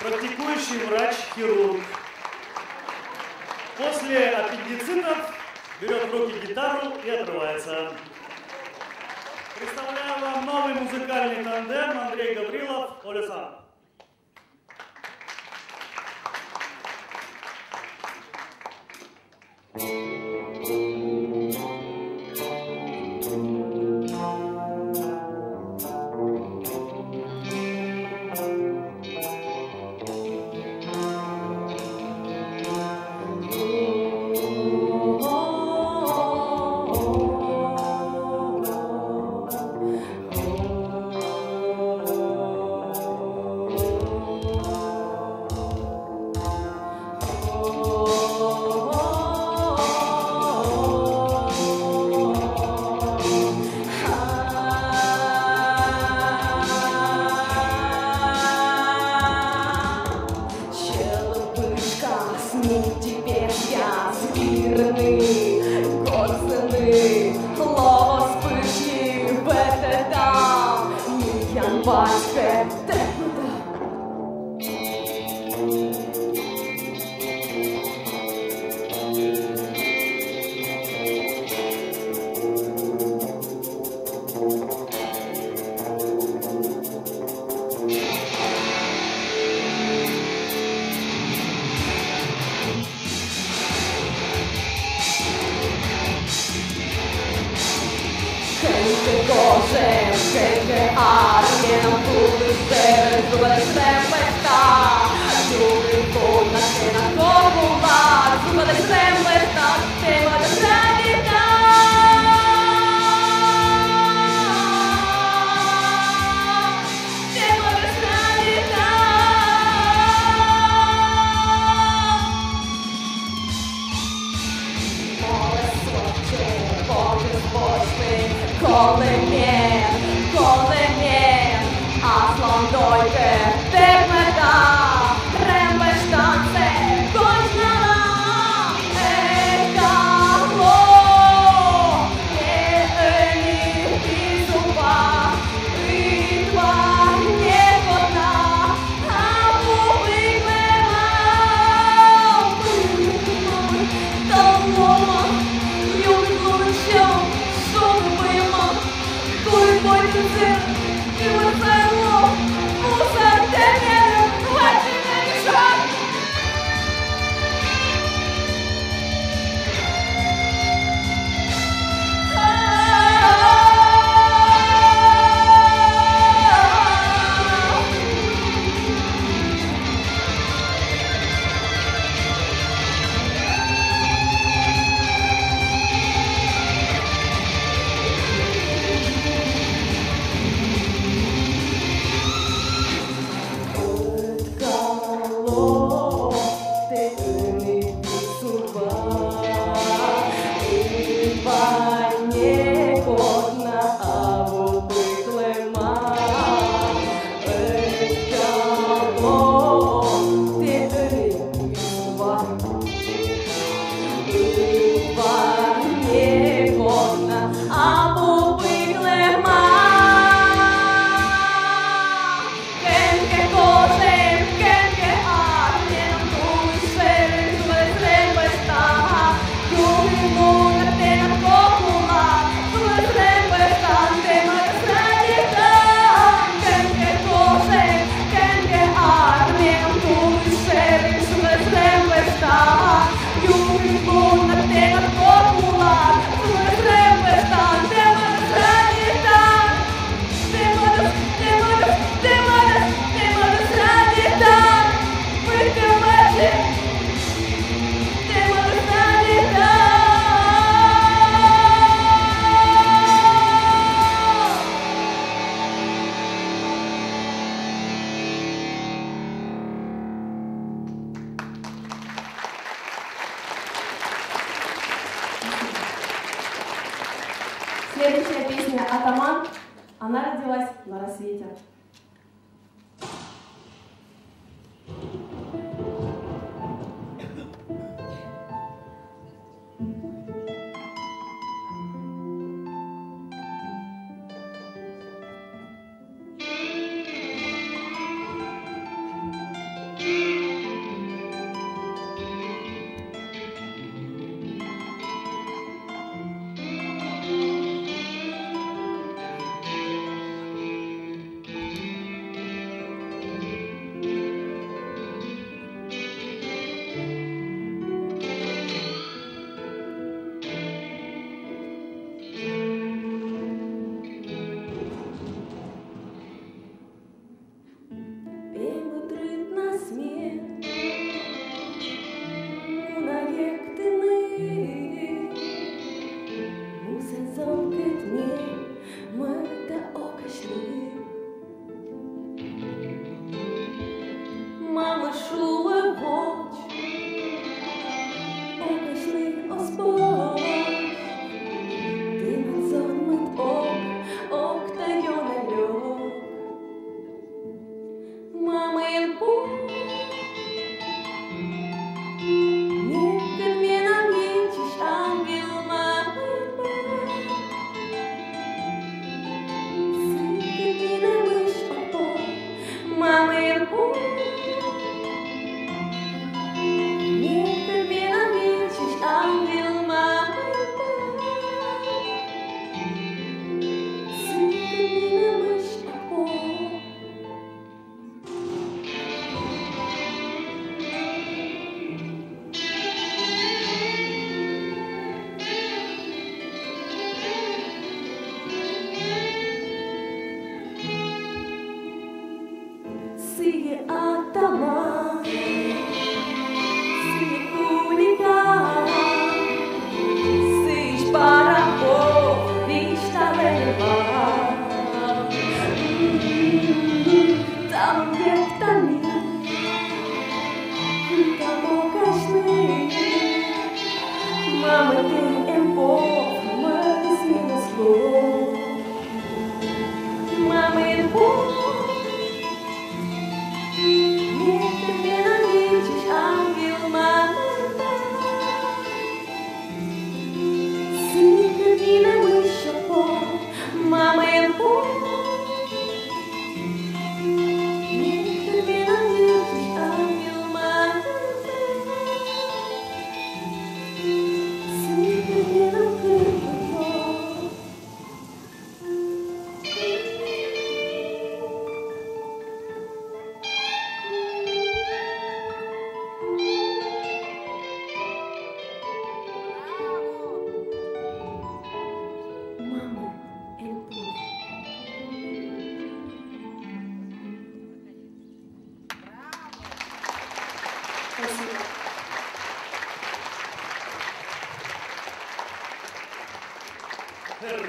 практикующий врач-хирург. После аппендицитов берет в руки гитару и отрывается. Представляю вам новый музыкальный тандем Андрей Гаврилов, Оля Сан. Следующая песня «Атаман». Она родилась на рассвете. Мама, я помню.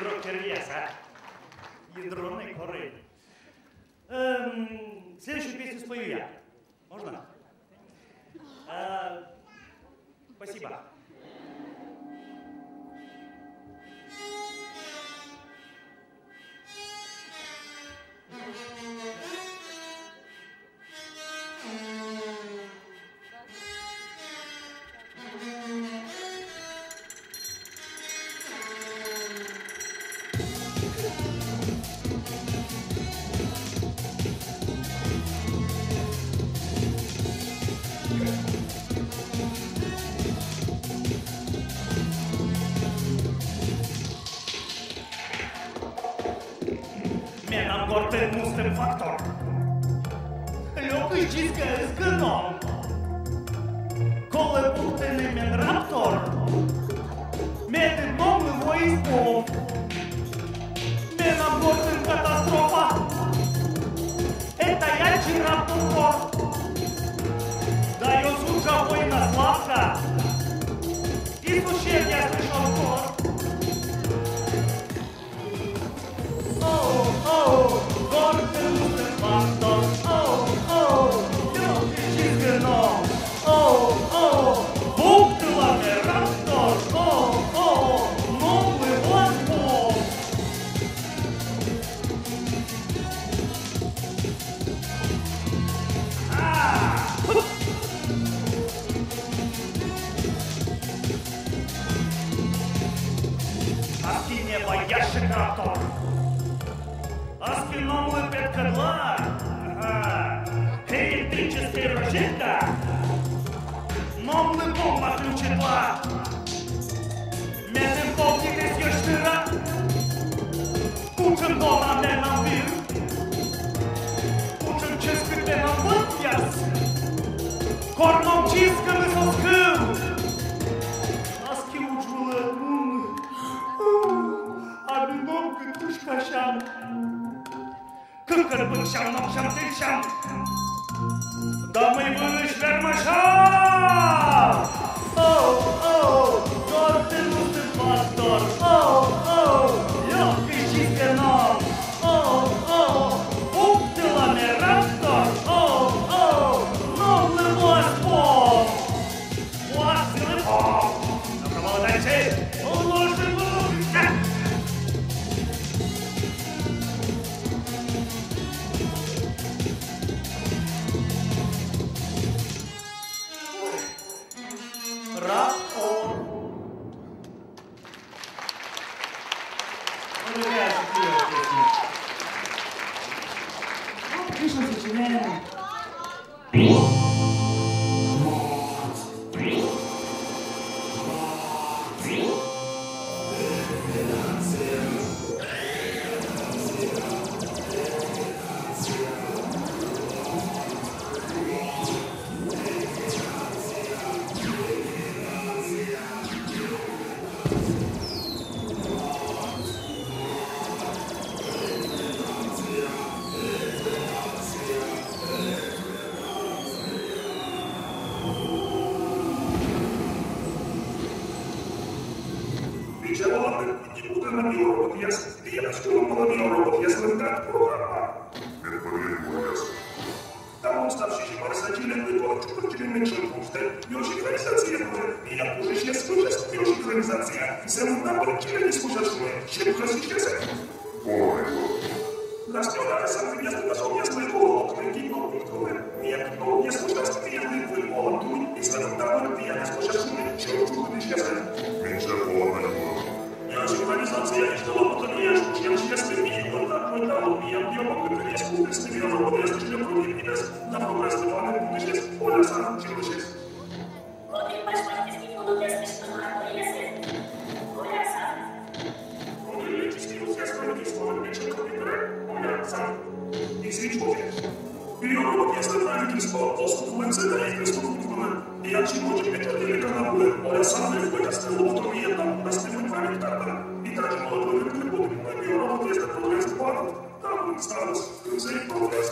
Рокер-яса. Ядроный хоры. Следующую песню спою я. Можно? Спасибо. Менам гортен мустем фактор. Лёгкий чистка с гном. Коле путеный мен раптор. Меден мом его испол. Менам гортен катастрофа. Это ячий раптор. Даю суджа война славка. И сущев я слышал хор. Гортен мустен фактор. Лёгкий чистка гном. Буктылами раптор. Новый возбол. Аски не боящий раптор. Аски новый петкадла. Электрический розетка. Новый бомба ключетла. Меден полник из ёштыра. Кучем дома не нам вир. Кучем чистый не нам вытяс. Кормом чистками соскыл. Аски учвала рун. А бином кытышка шам. Кыкыр быкшам, нокшам, тыльшам. Да мы вышлем машам! Гортен мустен фактор. Лёгкий чистый гном. Буктылами раптор. Новый возбол. Властный пол. Добровольцы, уложим лук. Раптор. Вышел сочинение. Организация, что вот, конечно, este правительство поступленце республикумена и отчимочи методили каналы олясаны в бъдеще лоботомията да сме направили така и даже могат да не бъдем на биоробот este прогрес планът. Там не става за прогрес.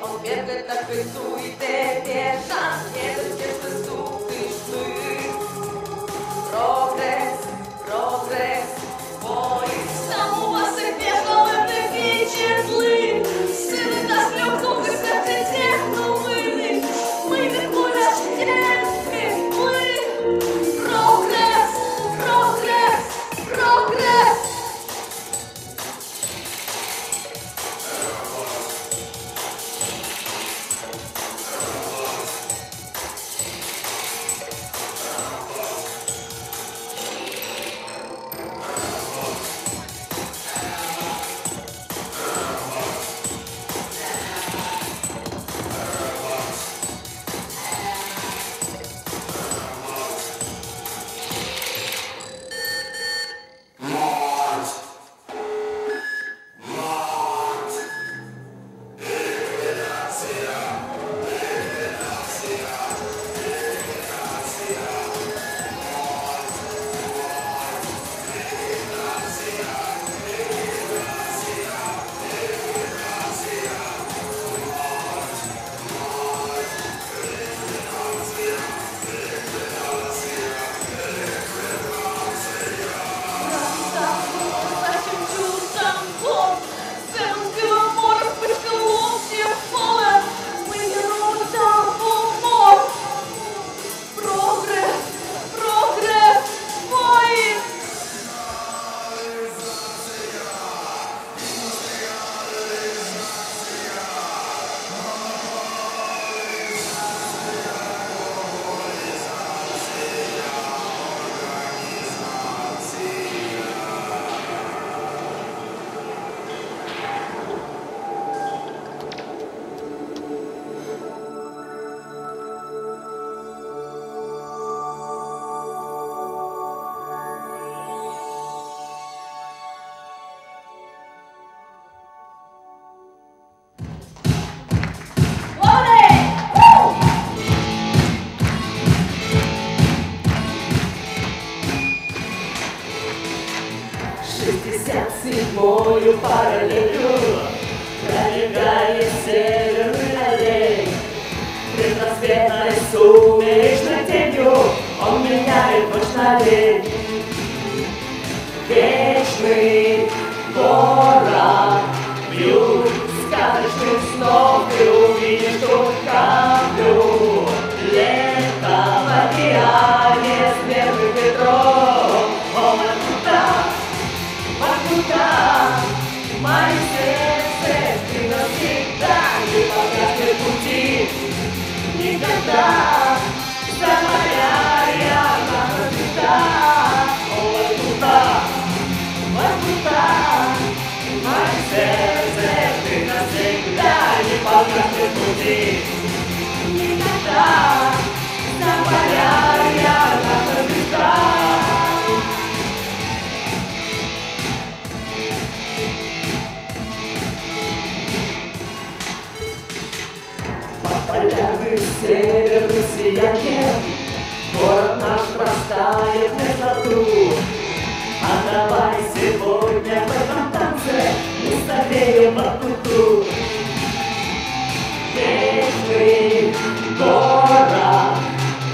Он бегает, так и суете, бежать, едут, где ступишь мы. Прогресс, прогресс, поезд. Там у вас и бежал, это впечатлы. Силы нас легкого, кстати, техномыли. Мы легко рождены, мы. Прогресс, прогресс, прогресс. Седьмую параллелью пролегает северный аллей. Предрассветной сумеречной тенью он меняет ночь на день. Вечный город, бьют сказочных снов, ты увидишь тут каплю. Лето в океане снежных ветров. Он откуда в моем сердце ты навсегда не погаснет пути. Никогда, за моря я навсегда. красоту. А давай сегодня в этом танце мы согреем ватуту. Вечный город,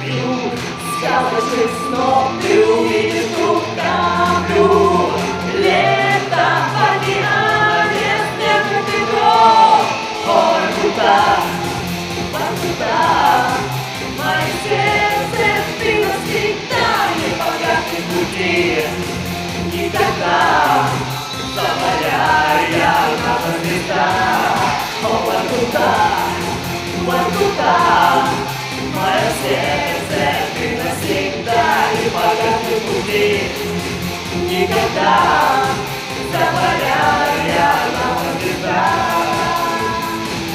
юг сказочных снов, ты увидишь тут каплю. Лето в океане снежных ветров. Воркута, Воркута, в моем сердце ты навсегда не погаснет пути. Никогда заваляя наша звезда. О, Воркута, Воркута, в моем сердце ты навсегда не погаснет пути. Никогда заваляя наша звезда.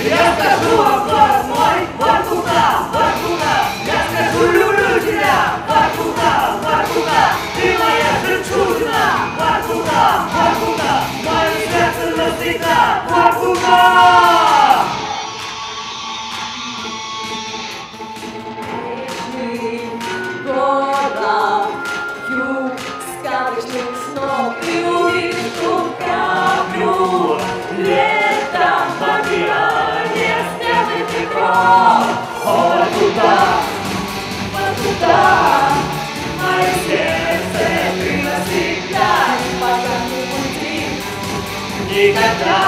Я скажу вам, город мой, Воркута, Воркута, я скажу, люблю тебя, Воркута, Воркута, ты моя жемчужина, Воркута, Воркута, в моем сердце навсегда, Воркута! Вечный город, юг сказочных снов, ты увидишь тут каплю. Лето в океане снежных ветров. О, Воркута, Воркута, в моем сердце ты навсегда не погаснет пути. Никогда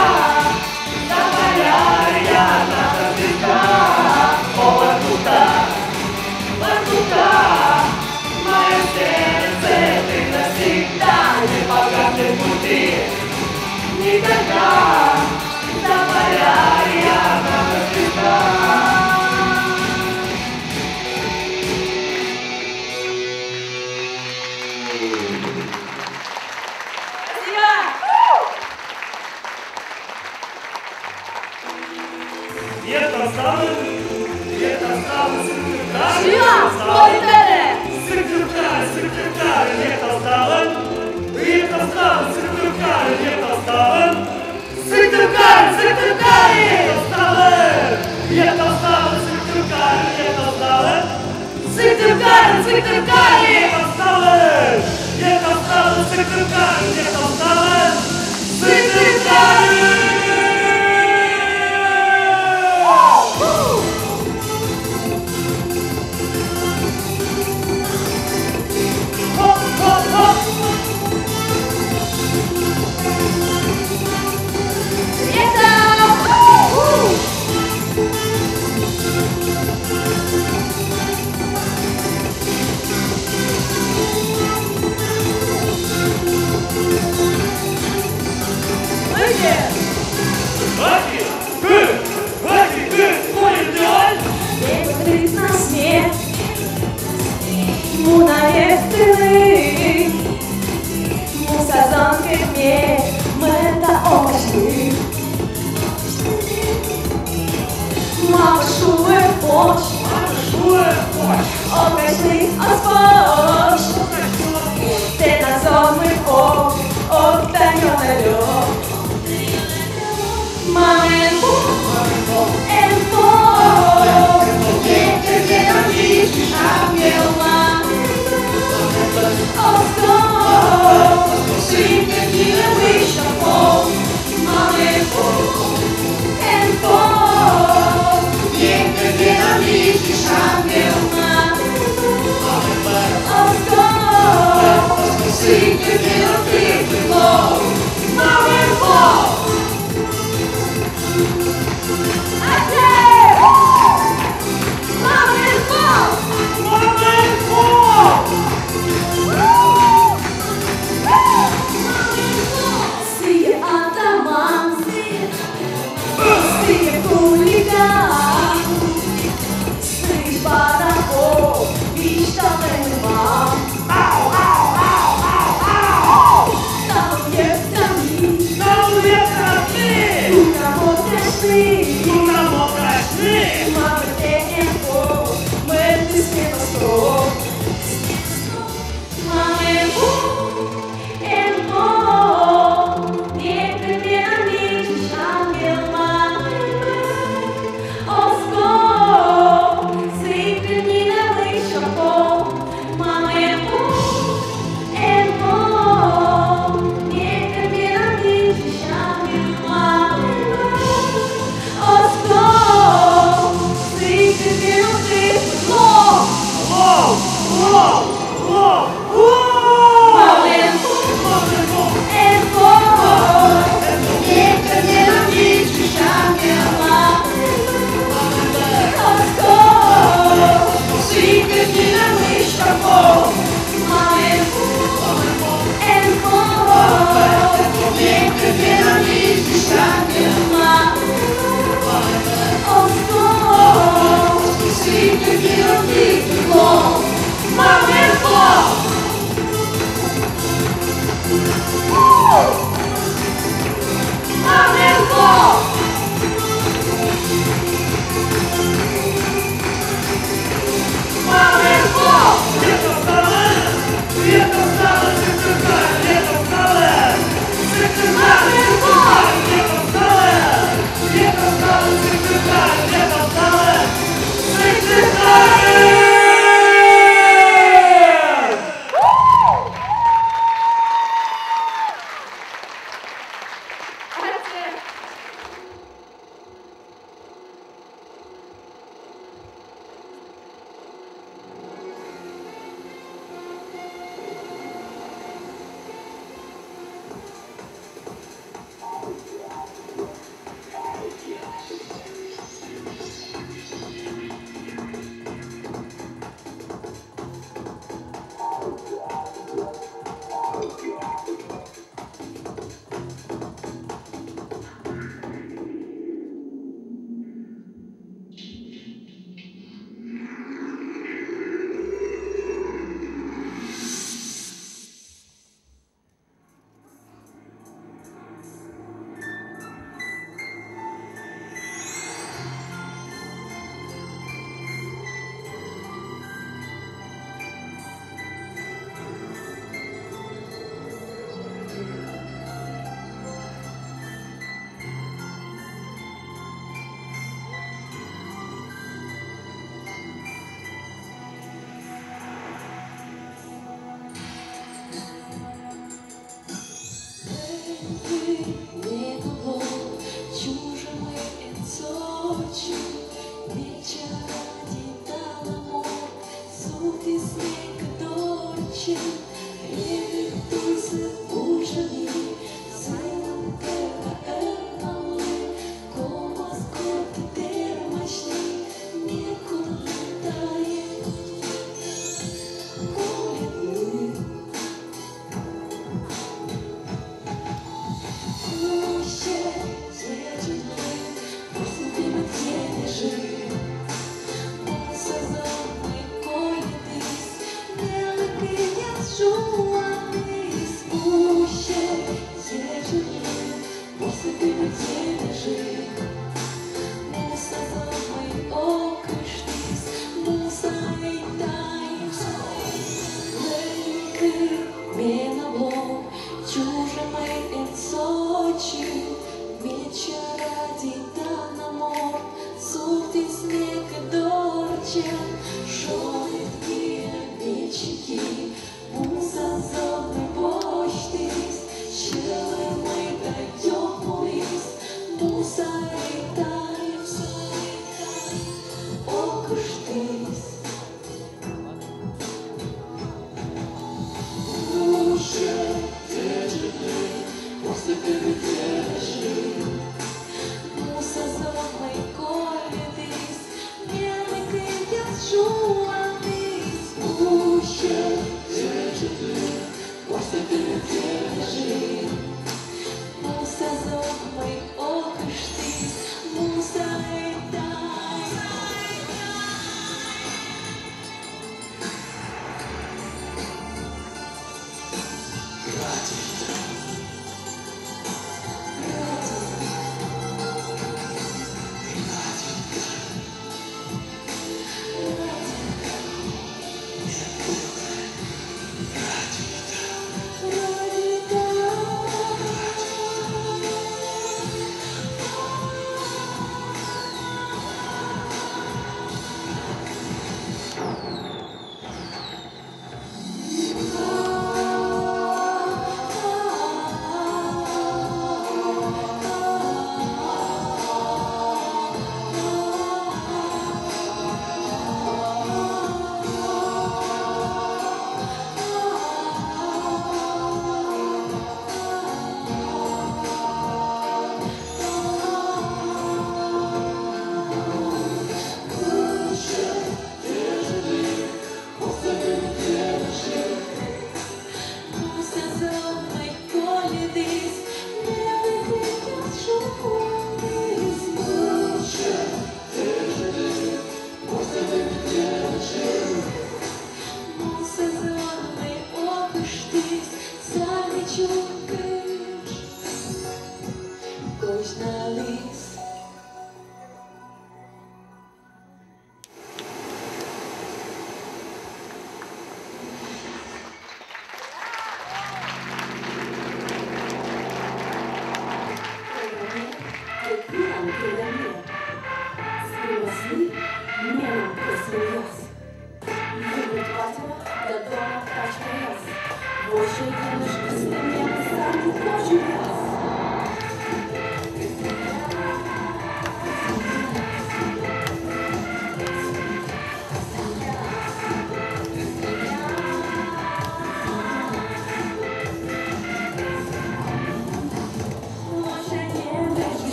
заваляя наша звезда. О, Воркута, Воркута, в моем сердце ты навсегда не погаснет пути. Никогда заваляя наша звезда. Где-то осталось, Сыктывкар, Сыктывкар, где-то осталось, где-то осталось, Сыктывкар, где-то осталось, Сыктывкар, Сыктывкар, где-то осталось, Сыктывкар, где-то осталось, Сыктывкар, Сыктывкар, где-то осталось, где-то осталось, Сыктывкар, где-то осталось, Сыктывкар.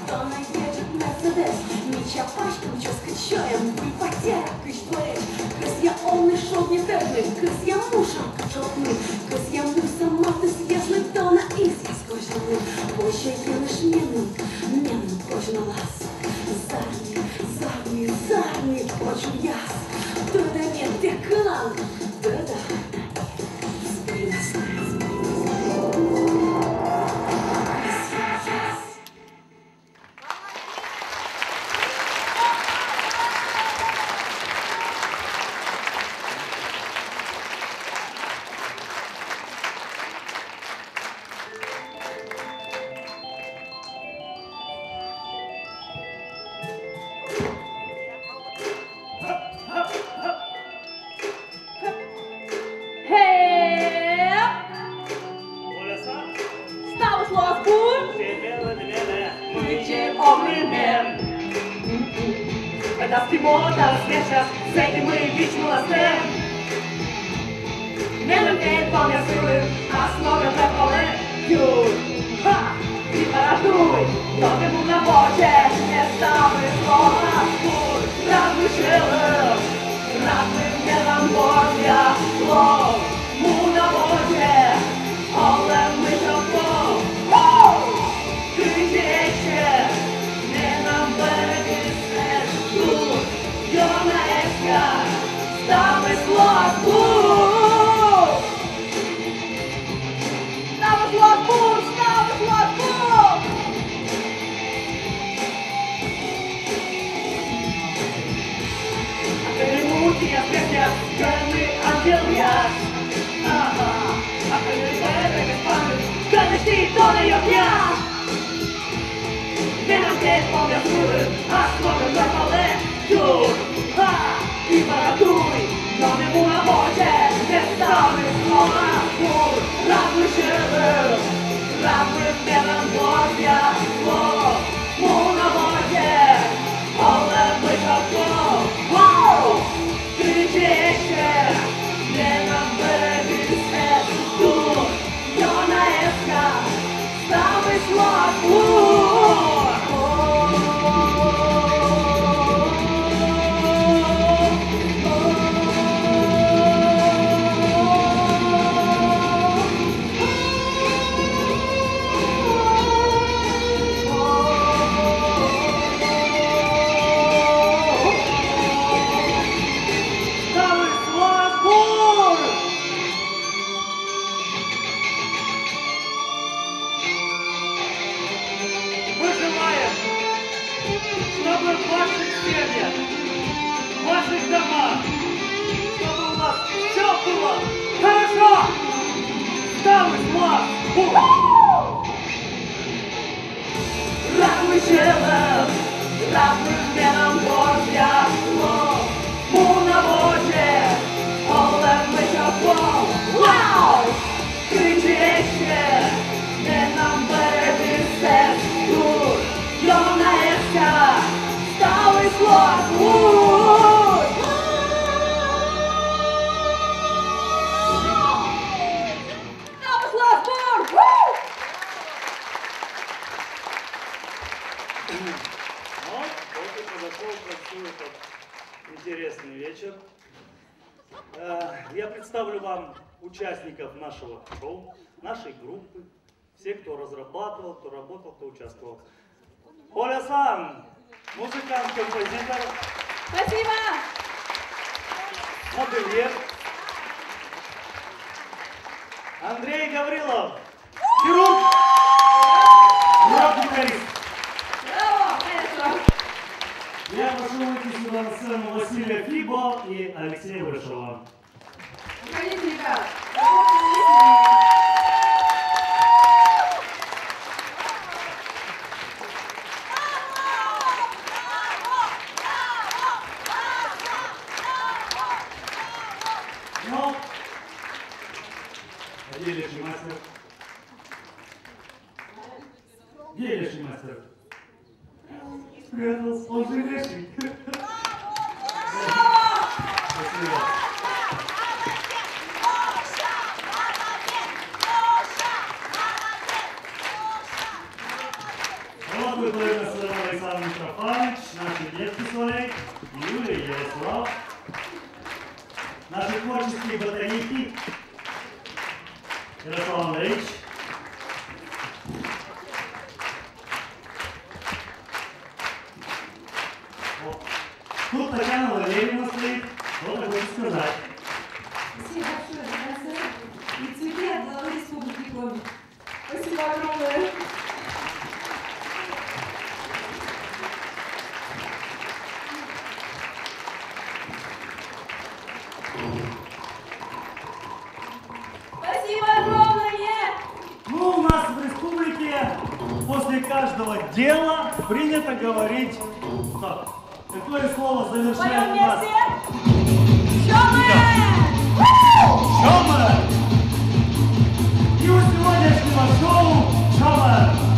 Dona jedzie Mercedes, Митя пачком, чё скачаем, вы потеря, кыштварь. Кыз я он шел не верный, кыз я мужем качотный, кыз я мусом маты съездный, Дона из скучный. Больше пьяныш меным, почну лас. Зарни, почу яс. Туда нет декан, да-да. Интересный вечер. Я представлю вам участников нашего шоу, нашей группы, всех, кто разрабатывал, кто работал, кто участвовал. Оля-сан, музыкант, композитор. Спасибо! Модельер. Андрей Гаврилов, хирург, рок-гитарист. Я прошу выйти сюда на сцену Василия Фибо и Алексея Большова. Ну, где леший мастер? Где леший мастер? Спрятался, он же леший. Спасибо. Вот будет Александр Митрофанович, наши детки Солей, Юлия и Ярослав, наши творческие ботаники, Ярослав Андреевич. Вот. Тут Татьяна Валерьевна стоит, что-то будет сказать. Спасибо большое за концерт. И цветы от главы Республики Коми. Спасибо огромное. Спасибо огромное! Ну, у нас в республике после каждого дела принято говорить так. Какое слово завершает нас? Шомен! И у сегодняшнего шоу Шомен!